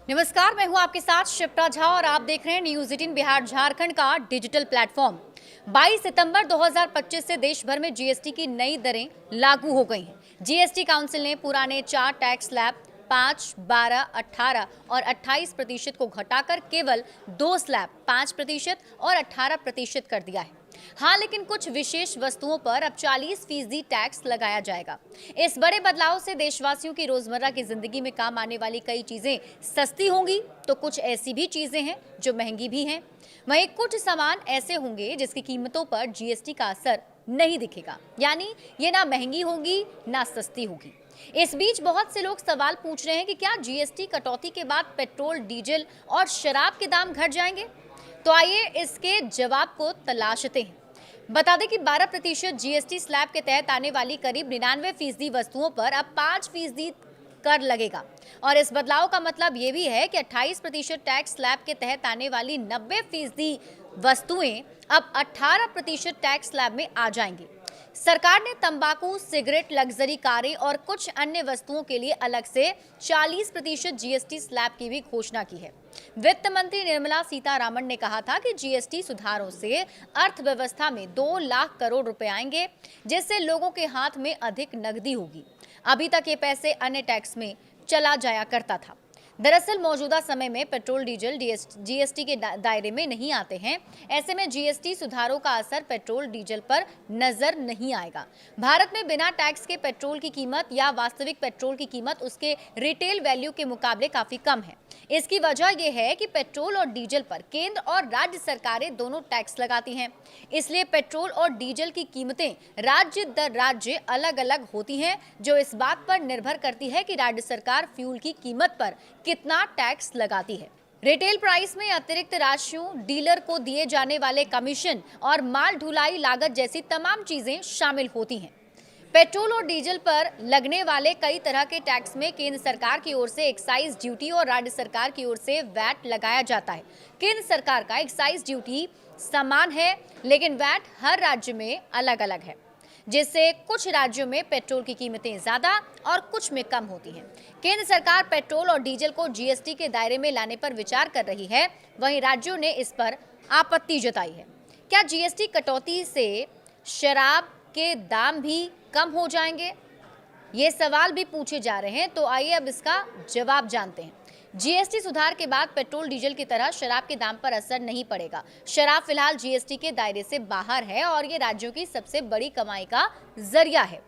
नमस्कार, मैं हूं आपके साथ शिप्रा झा और आप देख रहे हैं न्यूज़ 18 बिहार झारखंड का डिजिटल प्लेटफॉर्म। 22 सितंबर 2025 से देश भर में जीएसटी की नई दरें लागू हो गई हैं। जीएसटी काउंसिल ने पुराने 4 टैक्स स्लैब 5, 12, 18 और 28% को घटाकर केवल 2 स्लैब 5% और 18% कर दिया है। हाँ, लेकिन कुछ विशेष वस्तुओं पर अब 40% टैक्स लगाया जाएगा। इस बड़े बदलाव से देशवासियों की रोजमर्रा की जिंदगी में काम आने वाली कई चीजें सस्ती होंगी, तो कुछ ऐसी भी चीजें हैं जो महंगी भी हैं। वहीं कुछ सामान ऐसे होंगे जिसकी कीमतों पर जीएसटी का असर नहीं दिखेगा, यानी ये ना महंगी होगी ना सस्ती होगी। इस बीच बहुत से लोग सवाल पूछ रहे हैं कि क्या जीएसटी कटौती के बाद पेट्रोल, डीजल और शराब के दाम घट जाएंगे? तो आइए इसके जवाब को तलाशते हैं। बता दें कि 12% जीएसटी स्लैब के तहत आने वाली करीब 99% वस्तुओं पर अब 5% कर लगेगा और इस बदलाव का मतलब ये भी है कि 28% टैक्स स्लैब के तहत आने वाली 90% वस्तुएं अब 18% टैक्स स्लैब में आ जाएंगी। सरकार ने तंबाकू, सिगरेट, लग्जरी कारें और कुछ अन्य वस्तुओं के लिए अलग से 40% जीएसटी स्लैब की भी घोषणा की है। वित्त मंत्री निर्मला सीतारामन ने कहा था कि जीएसटी सुधारों से अर्थव्यवस्था में 2 लाख करोड़ रुपए आएंगे, जिससे लोगों के हाथ में अधिक नकदी होगी। अभी तक ये पैसे अन्य टैक्स में चला जाया करता था। दरअसल मौजूदा समय में पेट्रोल, डीजल जीएसटी के दायरे में नहीं आते हैं। ऐसे में जीएसटी सुधारों का असर पेट्रोल, डीजल पर नजर नहीं आएगा। भारत में बिना टैक्स के पेट्रोल की कीमत या वास्तविक पेट्रोल की कीमत उसके रिटेल वैल्यू के मुकाबले काफी कम है। इसकी वजह यह है कि पेट्रोल और डीजल पर केंद्र और राज्य सरकारें दोनों टैक्स लगाती हैं। इसलिए पेट्रोल और डीजल की कीमतें राज्य दर राज्य अलग अलग होती हैं, जो इस बात पर निर्भर करती है कि राज्य सरकार फ्यूल की कीमत पर कितना टैक्स लगाती है। रिटेल प्राइस में अतिरिक्त राशियों, डीलर को दिए जाने वाले कमीशन और माल ढुलाई लागत जैसी तमाम चीजें शामिल होती हैं। पेट्रोल और डीजल पर लगने वाले कई तरह के टैक्स में केंद्र सरकार की ओर से एक्साइज ड्यूटी और राज्य सरकार की ओर से वैट लगाया जाता है। केंद्र सरकार का एक्साइज ड्यूटी समान है, लेकिन वैट हर राज्य में अलग अलग है, जिससे कुछ राज्यों में पेट्रोल की कीमतें ज्यादा और कुछ में कम होती हैं। केंद्र सरकार पेट्रोल और डीजल को जीएसटी के दायरे में लाने पर विचार कर रही है, वहीं राज्यों ने इस पर आपत्ति जताई है। क्या जीएसटी कटौती से शराब के दाम भी कम हो जाएंगे? ये सवाल भी पूछे जा रहे हैं, तो आइए अब इसका जवाब जानते हैं। जीएसटी सुधार के बाद पेट्रोल, डीजल की तरह शराब के दाम पर असर नहीं पड़ेगा। शराब फिलहाल जीएसटी के दायरे से बाहर है और ये राज्यों की सबसे बड़ी कमाई का जरिया है।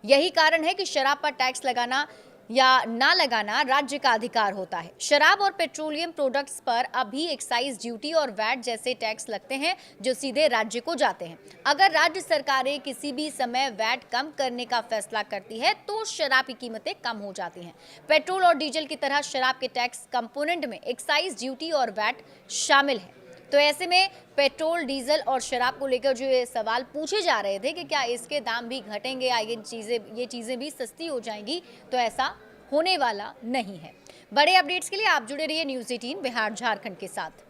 यही कारण है कि शराब पर टैक्स लगाना या ना लगाना राज्य का अधिकार होता है। शराब और पेट्रोलियम प्रोडक्ट्स पर अभी एक्साइज ड्यूटी और वैट जैसे टैक्स लगते हैं, जो सीधे राज्य को जाते हैं। अगर राज्य सरकारें किसी भी समय वैट कम करने का फैसला करती है तो शराब की कीमतें कम हो जाती हैं। पेट्रोल और डीजल की तरह शराब के टैक्स कंपोनेंट में एक्साइज ड्यूटी और वैट शामिल है। तो ऐसे में पेट्रोल, डीजल और शराब को लेकर जो ये सवाल पूछे जा रहे थे कि क्या इसके दाम भी घटेंगे या ये चीज़ें भी सस्ती हो जाएंगी, तो ऐसा होने वाला नहीं है। बड़े अपडेट्स के लिए आप जुड़े रहिए न्यूज़ 18 बिहार झारखंड के साथ।